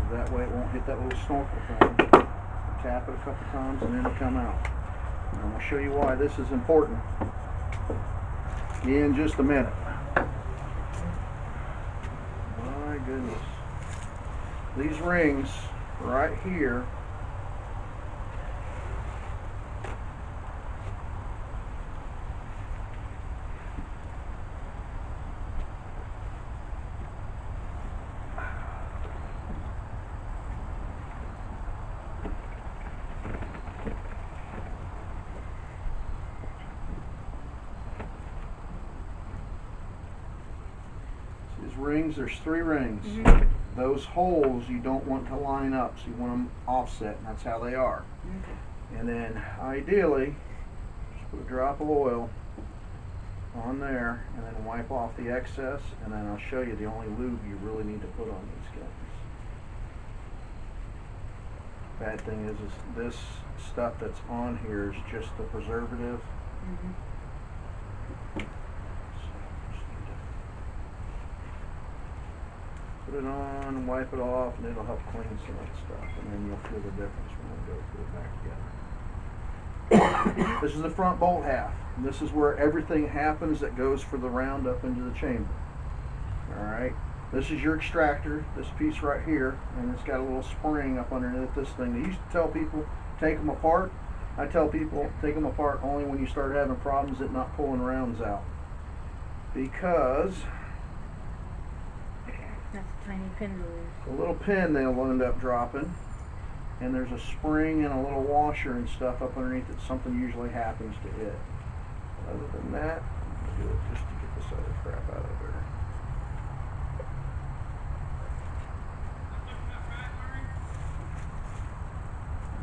So that way it won't hit that little snorkel thing. Tap it a couple times and then it'll come out. And I'm going to show you why this is important in just a minute. My goodness. These rings right here rings, there's 3 rings. Those holes you don't want to line up, so you want them offset, and that's how they are. And then ideally, just put a drop of oil on there and then wipe off the excess, and then I'll show you the only lube you really need to put on these guns. Bad thing is this stuff that's on here is just the preservative. Put it on and wipe it off, and it'll help clean some of that stuff, and then you'll feel the difference when we go put it back together. This is the front bolt half, and this is where everything happens that goes for the round up into the chamber. Alright, this is your extractor, this piece right here, and it's got a little spring up underneath this thing. They used to tell people, take them apart. I tell people, take them apart only when you start having problems at not pulling rounds out. Because that's a tiny pin to lose. a little pin they'll end up dropping, and there's a spring and a little washer and stuff up underneath it. Something usually happens to it. Other than that, I'll do it just to get this other crap out of there.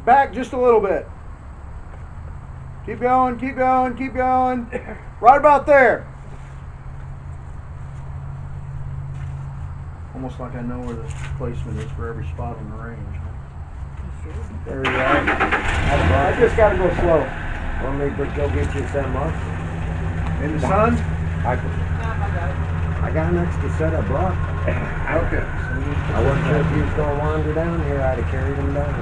Back just a little bit. Keep going, keep going, keep going. Right about there. Almost like I know where the placement is for every spot on the range. There you are. I just got to go slow. Want me to go get you some more? In the sun? I got an extra set I brought. Okay. I wasn't sure if you was going to wander down here. I'd have carried them down.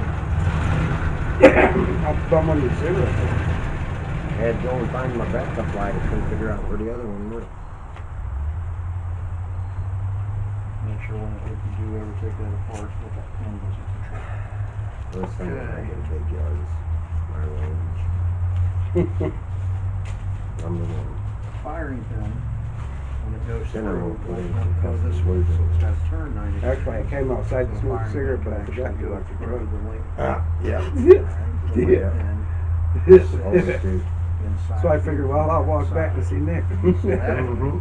I'll thumb on your zero. I had to go and find my backup light. I couldn't figure out where the other one went. Make sure when if you do ever take that apart, that that pin doesn't control. This thing is Okay. like in big yards. My range. Number one. Firing pin, when it goes Center through, will put in it goes this way, so it's got to turn 90 degrees. Actually, I came outside to The smoke a firing cigarette, pin but I can forgot to actually go go out the through truck. the link. Yeah. The link Yeah. pin Always do. inside So I figured, well, I'll walk back and see Nick. Mhm.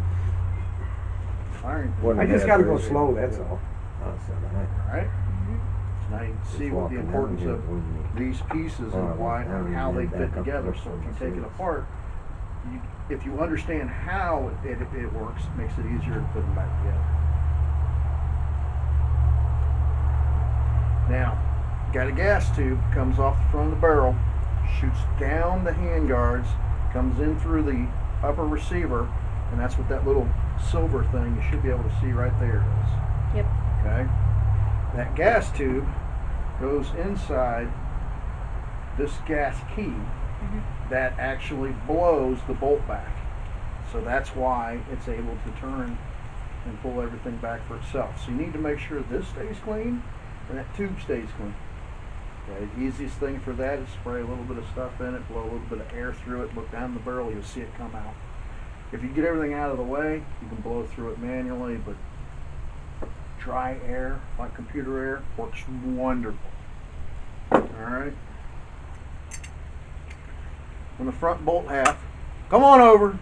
Firing pin. What I just gotta go slow, that's all. Oh, so nice. Alright? So now you can see what the importance of these pieces and why and how they fit together. So if you take it apart, if you understand how it works, it makes it easier to put them back together. Now, got a gas tube, comes off the front of the barrel, shoots down the handguards, comes in through the upper receiver, and that's what that little silver thing you should be able to see right there is. Yep. Okay? That gas tube goes inside this gas key that actually blows the bolt back. So that's why it's able to turn and pull everything back for itself. So you need to make sure this stays clean and that tube stays clean. Okay, the easiest thing for that is spray a little bit of stuff in it, blow a little bit of air through it, look down the barrel, you'll see it come out. If you get everything out of the way, you can blow through it manually, but dry air, like computer air, works wonderful. Alright? On the front bolt half, come on over.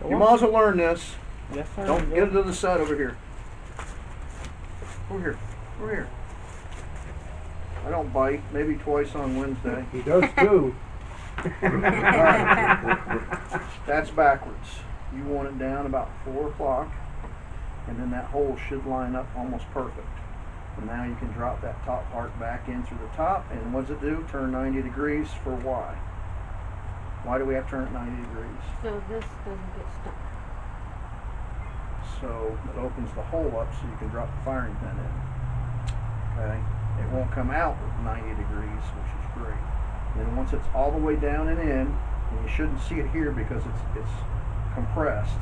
You might as well learn this. Yes, sir. Don't get it to the side over here. Over here. Over here. I don't bite. Maybe twice on Wednesday. He does too. That's backwards. You want it down about 4 o'clock, and then that hole should line up almost perfect. And now you can drop that top part back in through the top, and what does it do? Turn 90 degrees for why? Why do we have to turn it 90 degrees? So this doesn't get stuck. So it opens the hole up so you can drop the firing pin in. Okay? It won't come out 90 degrees, which is great. Then once it's all the way down and in, and you shouldn't see it here because it's compressed.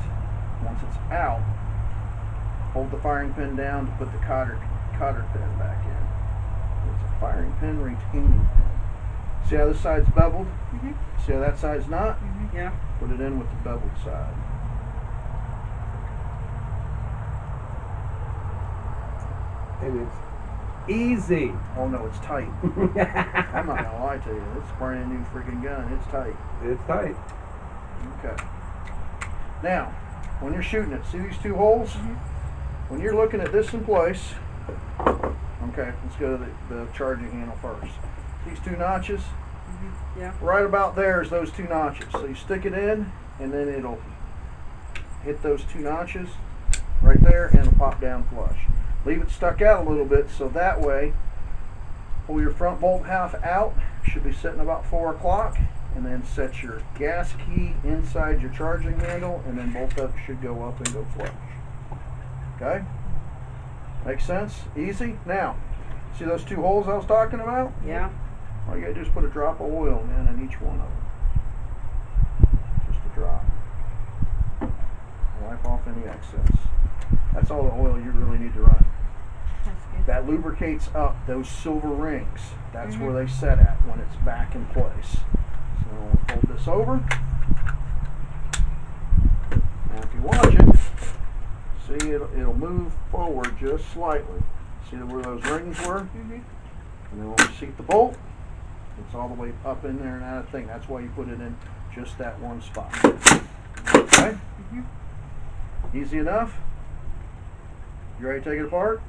Once it's out, hold the firing pin down to put the cotter pin back in. It's a firing pin retaining pin. See how this side's beveled? Mhm. See how that side's not? Yeah. Put it in with the beveled side. And it's easy. Oh no, it's tight. I'm not gonna lie to you. It's a brand new freaking gun. It's tight. It's tight. Okay. Now, when you're shooting it, see these two holes? When you're looking at this in place, okay, let's go to the charging handle first. These two notches, Yeah. right about there is those two notches. So you stick it in, and then it'll hit those two notches right there, and it'll pop down flush. Leave it stuck out a little bit, so that way, pull your front bolt half out, should be sitting about 4 o'clock, and then set your gas key inside your charging handle, and then bolt up should go up and go flush. Okay? Makes sense? Easy? Now, see those two holes I was talking about? Yeah. All you gotta do is put a drop of oil, man, in each one of them. Just a drop. Wipe off any excess. That's all the oil you really need to run. That's good. That lubricates up those silver rings. That's where they set at when it's back in place. So we'll fold this over. Now if you watch it, see it'll move forward just slightly. See where those rings were? And then when we seat the bolt, it's all the way up in there and out of the thing. That's why you put it in just that one spot. Okay? Easy enough? You ready to take it apart?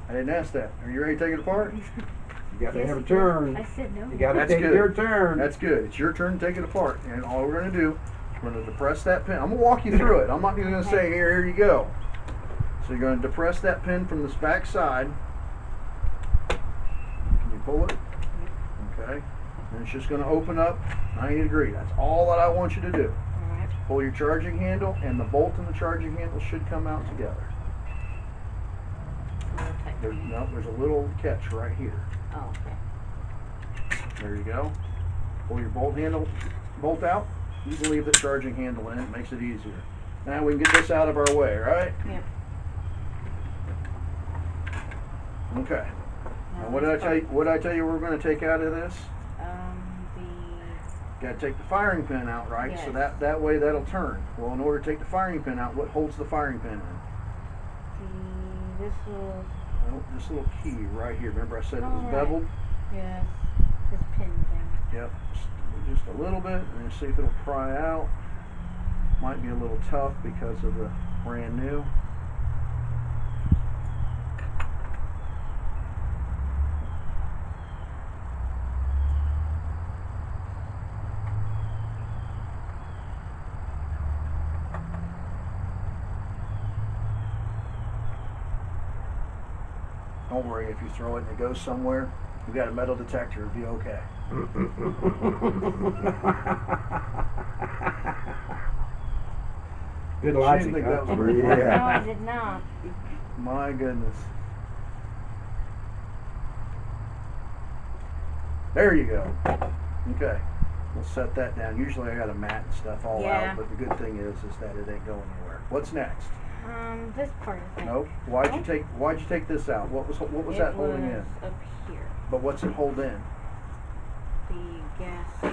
I didn't ask that. Are you ready to take it apart? You gotta have a turn. I said no. You gotta That's take good. your turn. That's good. It's your turn to take it apart. And all we're going to do, we're going to depress that pin. I'm going to walk you through it. I'm not going to say, here you go. So you're going to depress that pin from this back side. Can you pull it? Okay. And it's just going to open up 90 degrees. That's all that I want you to do. Alright. Pull your charging handle, and the bolt and the charging handle should come out together. There's a little catch right here. Oh, okay. There you go. Pull your bolt out. You can leave the charging handle in. It makes it easier. Now we can get this out of our way, right? Yeah. Okay. Now what did I tell you? What did I tell you we're going to take out of this? Got to take the firing pin out, right? So Yes. that way that'll turn. Well, in order to take the firing pin out, what holds the firing pin in? This little. Well, this little key right here. Remember I said it was Right. beveled? Yes. This pin thing. Yep. Just a little bit, and see if it'll pry out. Might be a little tough because of the brand new. Don't worry, if you throw it and it goes somewhere, you got a metal detector, it'll be okay. Good She logic. didn't think huh? that was very No, I Yeah. did not. My goodness. There you go. Okay. We'll set that down. Usually I got a mat and stuff all Yeah. out, but the good thing is that it ain't going anywhere. What's next? This part I think. Nope. Why'd you Nope. take this out? What was It that holding in? was up here. But what's it hold in? The gas.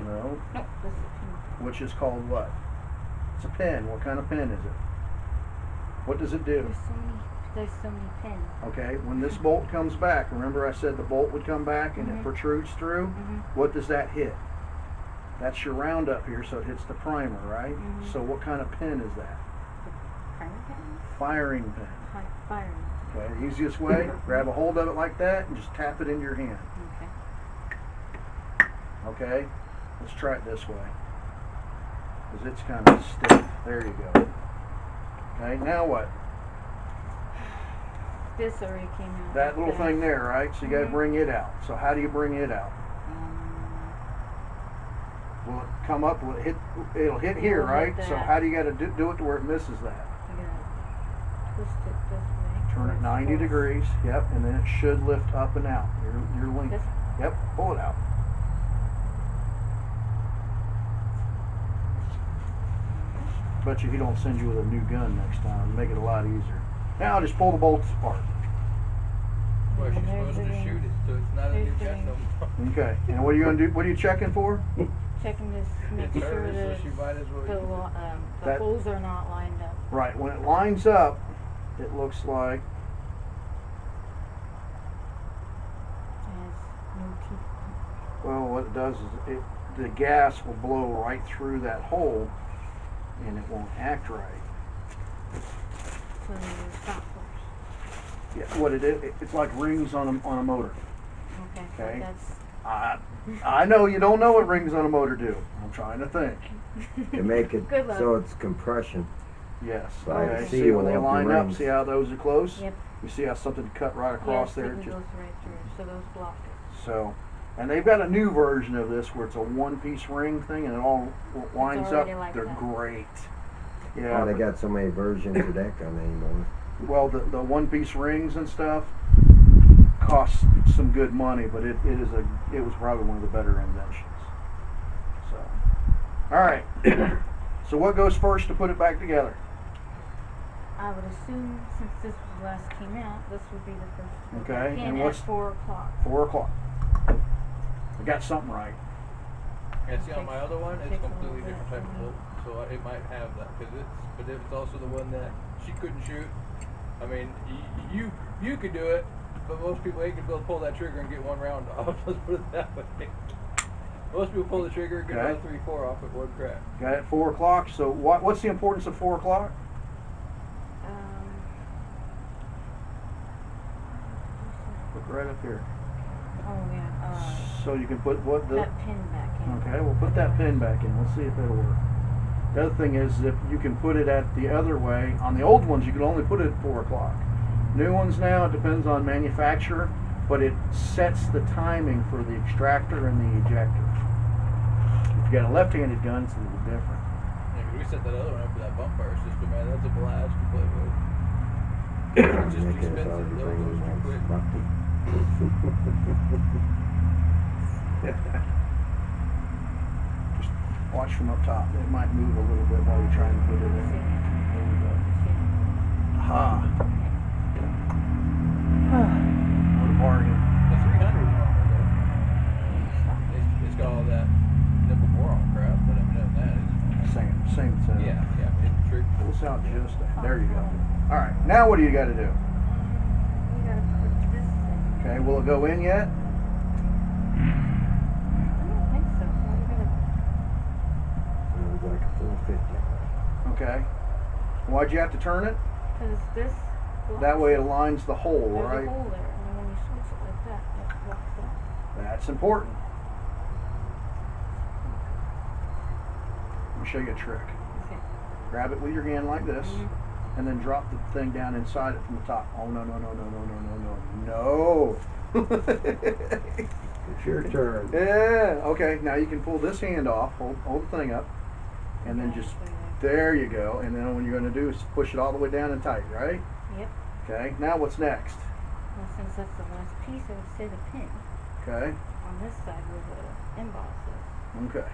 No. Nope. This is Which is called what? It's a pin. What kind of pin is it? What does it do? there's so many pins. Okay, when this bolt comes back, remember I said the bolt would come back and it Mhm. protrudes through? What does that hit? That's your round up here, so it hits the primer, right? Mhm. So what kind of pin is that? Primer pin? Firing pin. Firing. Okay, the easiest way, grab a hold of it like that and just tap it into your hand. Okay. Okay? Let's try it this way. Because it's kind of stiff. There you go. Okay, now what? This already came out. That little thing there, right? So you gotta Mhm. bring it out. So how do you bring it out? Will it come up? Will it hit? It'll hit here, It'll hit right? So that. how do you gotta do it to where it misses that? I gotta twist it this way. Turn it That's 90 close. degrees. Yep, and then it should lift up and out. Your length. This- Yep, pull it out. Bet you he don't send you with a new gun next time. Make it a lot easier. Now just pull the bolts apart. Well, she's And there's supposed the to ring. shoot it, so it's not a There's new the gun no ring. more. Okay, and what are you gonna do? What are you checking for? Checking this, make It's sure hers, that so she might as well the, use it. the That- holes are not lined up. Right, when it lines up, it looks like It has no teeth. well, what it does is the gas will blow right through that hole, and it won't act right. So there's stop force. Yeah, what it is, it's like rings on a motor. Okay, Okay. so that's. I know you don't know what rings on a motor do. I'm trying to think. To make it Good luck. so it's compression. Yes. So I Okay. see See when they all the line up. rings. See how those are close? Yep. You see how something cut right across Yes, there? it can Just- go right through. So those block it. So, and they've got a new version of this where it's a one-piece ring thing and it all lines up. already like They're that. great. Oh, Yeah. they got so many versions of that gun anymore. Well, the one-piece rings and stuff cost some good money, but it was probably one of the better inventions. So, all right. So what goes first to put it back together? I would assume since this was last came out, this would be the first. one. Okay, Again, and at what's- 4 o'clock. 4 o'clock. I got something right. And see, on my other one, it's Takes a completely little different bit type of for me. bolt, so it might have that, but it's also the one that she couldn't shoot. I mean, you could do it, but most people ain't gonna be able to pull that trigger and get one round off. Let's put it that way. Most people pull the trigger and get Okay. about 3-4 off at one crack. Got it 4 o'clock. So what's the importance of 4 o'clock? Look right up here. Oh yeah. So you can put what the. That pin back in. Okay, we'll put that pin back in. Let's see if it'll work. The other thing is if you can put it at the other way. On the old ones, you can only put it at 4 o'clock. New ones now, it depends on manufacturer, but it sets the timing for the extractor and the ejector. If you got a left-handed gun, it's a little different. Yeah, 'cause we set that other one up for that bump fire system, man. That's a blast to play with. It's just Making us expensive. already Those bringing goes too quick. Just watch from up top. It might move a little bit while you're trying to put it in. There we go. Aha. What a bargain. The 300 is on there, though. It's got all that nimble boron crap, but I mean, other than that, it's Same setup. yeah. It's trick. Pull this out just there you go. All right, now what do you got to do? We gotta put this in. Okay, will it go in yet? I don't think so. We're gonna. Sounds like a 450. Okay. Why'd you have to turn it? Because this. Blocks That way it it. aligns the hole, There's right? a hole there, and then when you switch it like that, it blocks it out. That's important. Let me show you a trick. Okay. Grab it with your hand like this, Mhm. and then drop the thing down inside it from the top. Oh, no, no, no, no, no, no, no, no. It's your turn. Yeah, okay, now you can pull this hand off, hold the thing up, and then Yeah, just, so there you go. And then what you're going to do is push it all the way down and tight, right? Yep. Okay, now what's next? Well, since that's the last piece, I would say the pin Okay, on this side where the emboss is. okay.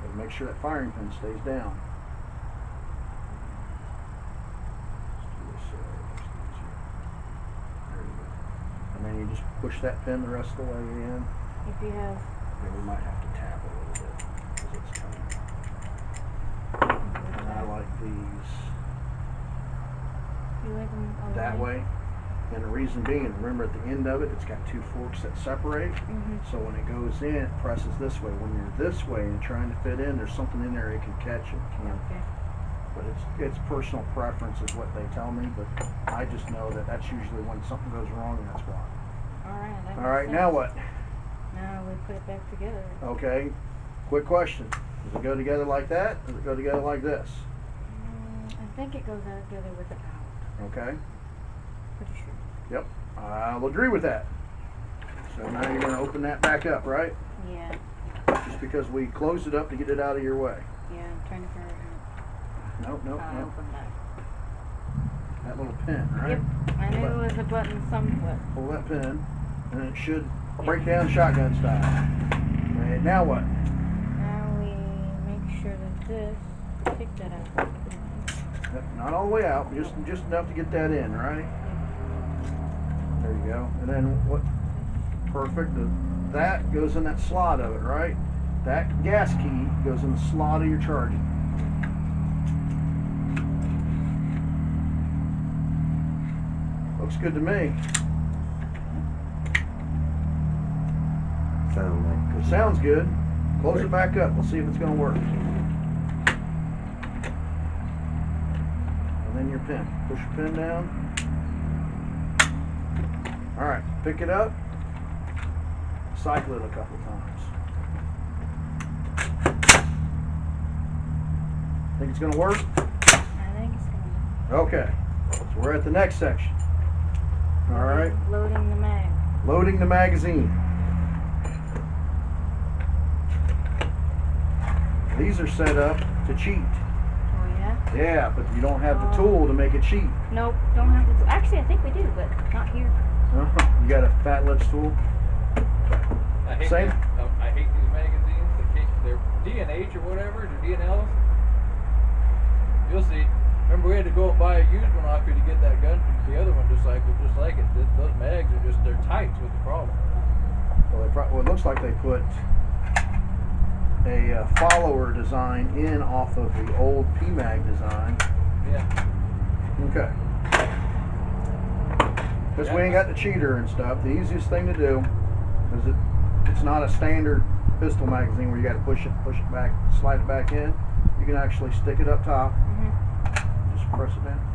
Gotta make sure that firing pin stays down. Let's do this, there you go. And then you just push that pin the rest of the way in. If you have. Okay, we might have to tap a little bit because it's tight. And I like these You like them that way. And the reason being, remember at the end of it, it's got two forks that separate. Mm-hmm. So when it goes in, it presses this way. When you're this way and trying to fit in, there's something in there it can catch it can't. Okay. But it's personal preference is what they tell me. But I just know that that's usually when something goes wrong, and that's why. All right. That All makes right, now sense. what? Now we put it back together. Okay, quick question. Does it go together like that? Or does it go together like this? I think it goes out together with it out. Okay. Pretty sure. Yep, I'll agree with that. So now you're going to open that back up, right? Yeah. Just because we closed it up to get it out of your way. Yeah. trying to figure out Nope, nope, how to nope. open that. That little pin, right? Yep, I knew it was a button somewhere. Pull that pin, and it should break down shotgun style. Okay, now what? Now we make sure that this, take that out. Yep, not all the way out, just enough to get that in, right? There you go. And then what? Perfect. That goes in that slot of it, right? That gas key goes in the slot of your charging. Looks good to me. Sound like It sounds good. Close it back up. We'll see if it's going to work. And then your pin. Push your pin down. All right. Pick it up. Cycle it a couple times. Think it's going to work? I think it's gonna Okay. So we're at the next section. be. All right. Loading the mag. Loading the magazine. These are set up to cheat. Oh yeah? Yeah, but you don't have the tool to make it cheat. Nope, don't have the. Actually, I think we do, but not here. You got a fat lips tool? I hate Same. I hate these magazines. They're D&H or whatever, or D&Ls. You'll see. Remember, we had to go and buy a used one off you to get that gun. The other one just like it. Those mags are just, they're tight with the problem. Well, it looks like they put a follower design in off of the old PMAG design. Yeah. Okay. Because we ain't got the cheater and stuff. The easiest thing to do is it's not a standard pistol magazine where you got to push it back, slide it back in. You can actually stick it up top. Just press it down.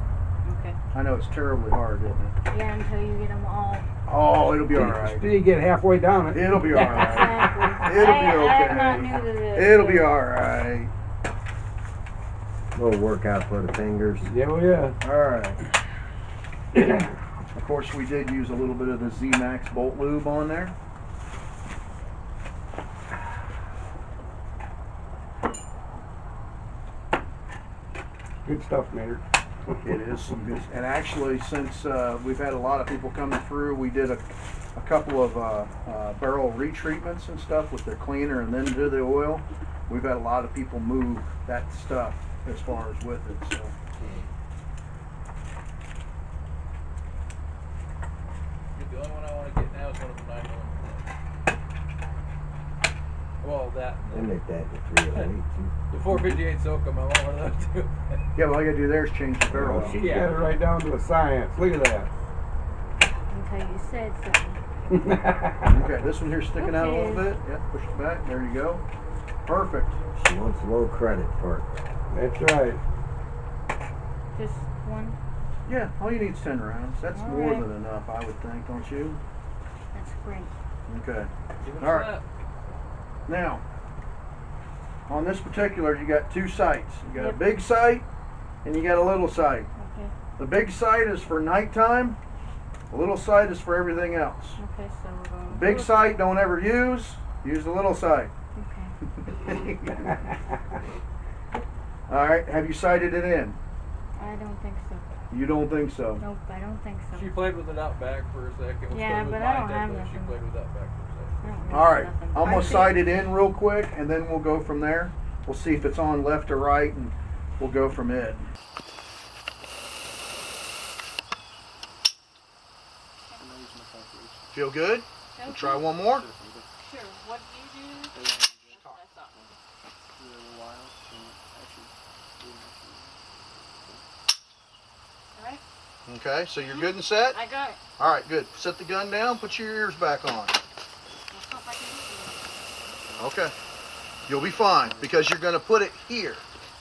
Okay. I know it's terribly hard, isn't it? Yeah, until you get them all. Oh, it'll be all right. Till you get halfway down it. It'll be all right. Exactly. It'll be I'm not new to okay. this. It'll be all right. little workout for the fingers. Yeah, oh yeah. All right. Of course, we did use a little bit of the Z-Max bolt lube on there. Good stuff, Maynard. It is some good, and actually, since we've had a lot of people coming through, we did a couple of barrel retreatments and stuff with the cleaner and then do the oil. We've had a lot of people move that stuff as far as with it. So. The only one I want to get now is one of the 9mm. Well, that. They make that in 308 too. The 458 Soakum, I want one of those too. Yeah, well, all you gotta do there is change the barrel. She's got it right down to a science. Look at that. Until you said something. Okay, this one here sticking out a little bit. Yeah, push it back. There you go. Perfect. She wants low credit for it. That's right. Just one. Yeah, all you need is 10 rounds. That's All more right. than enough, I would think, don't you? That's great. Okay. Give it All a right. slap. Now, on this particular, you got two sights. You got a Yep. big sight and you got a little sight. Okay. The big sight is for nighttime. The little sight is for everything else. Okay, so we're going. Big sight, don't ever use. Use the little sight. Okay. All right. Have you sighted it in? I don't think so. You don't think so? Nope, I don't think so. She played with it out back for a second. Was Yeah, playing with but I mine don't have definitely. She nothing. played with that back for a second. I don't All know right. nothing. I'm gonna I see- sight it in real quick, and then we'll go from there. We'll see if it's on left or right, and we'll go from it. Feel good? We'll try one more. Sure. What do you do? Alright, Okay, so you're good and set? I got it. All right, good. Set the gun down, put your ears back on. Let's hope I can do Okay. You'll be fine, because you're gonna put it here. it.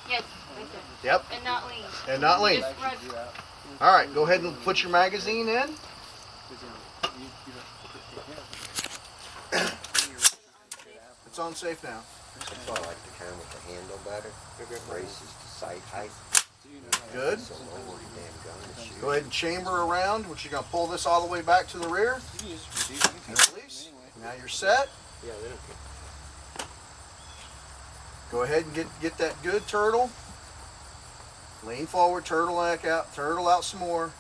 Yes, right there. Yep, And not lean. and not lean. Just run. All right, go ahead and put your magazine in. It's on safe now. That's why I like the kind with the handle better. Raises the sight height. Good. So lower the damn gun to shoot. Go ahead and chamber around, which you're gonna pull this all the way back to the rear. And release. Now you're set. Go ahead and get that good turtle. Lean forward, turtle out some more.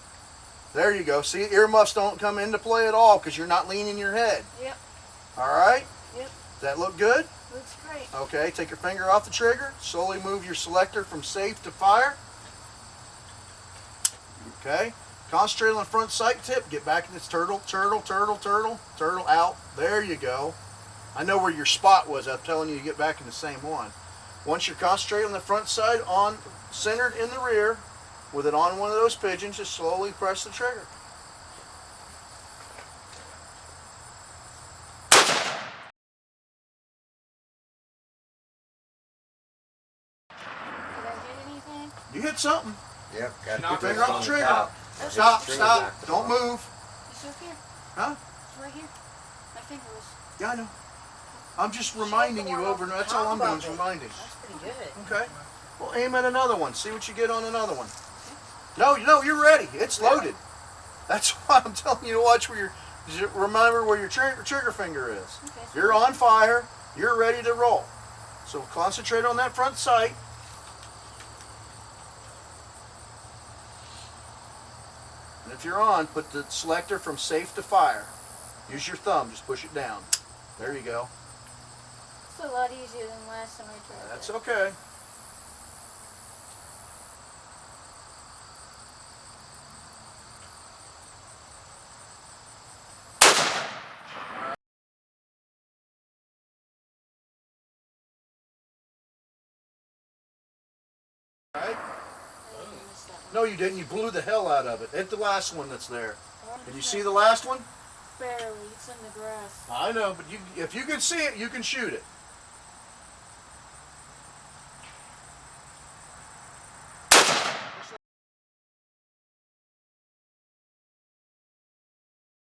There you go. See, earmuffs don't come into play at all because you're not leaning your head. Yep. All right? Yep. Does that look good? Looks great. Okay, take your finger off the trigger. Slowly move your selector from safe to fire. Okay. Concentrate on the front sight tip. Get back in this turtle out. There you go. I know where your spot was. I'm telling you to get back in the same one. Once you're concentrated on the front side, centered in the rear, with it on one of those pigeons, just slowly press the trigger. Did I hit anything? You hit something. Yep, got Your your finger off the trigger. top. Stop. Don't move. It's up here. Huh? It's right here. My finger was. Yeah, I know. I'm just reminding you over and over. That's all I'm doing is reminding. That's pretty good. Okay. Well, aim at another one. See what you get on another one. No, you're ready. It's loaded. That's why I'm telling you to watch remember where your trigger finger is. Okay, so You're on fire. You're ready to roll. So concentrate on that front sight. And if you're on, put the selector from safe to fire. Use your thumb. Just push it down. There you go. It's a lot easier than last time I tried. That's okay. Right? No, you didn't. You blew the hell out of it. Hit the last one that's there. Can you see the last one? Barely. It's in the grass. I know, but if you can see it, you can shoot it.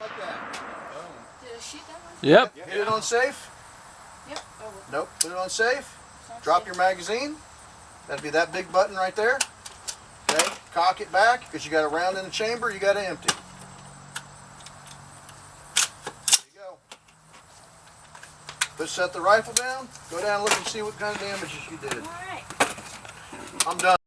Like that. Did I shoot that one? Yep. Hit it on safe? Yep. Oh, well. Nope. Put it on safe. Sounds Drop safe. your magazine. That'd be that big button right there. Okay. Cock it back because you got a round in the chamber. You got to empty. There you go. Let's set the rifle down. Go down and look and see what kind of damages you did. All right. I'm done.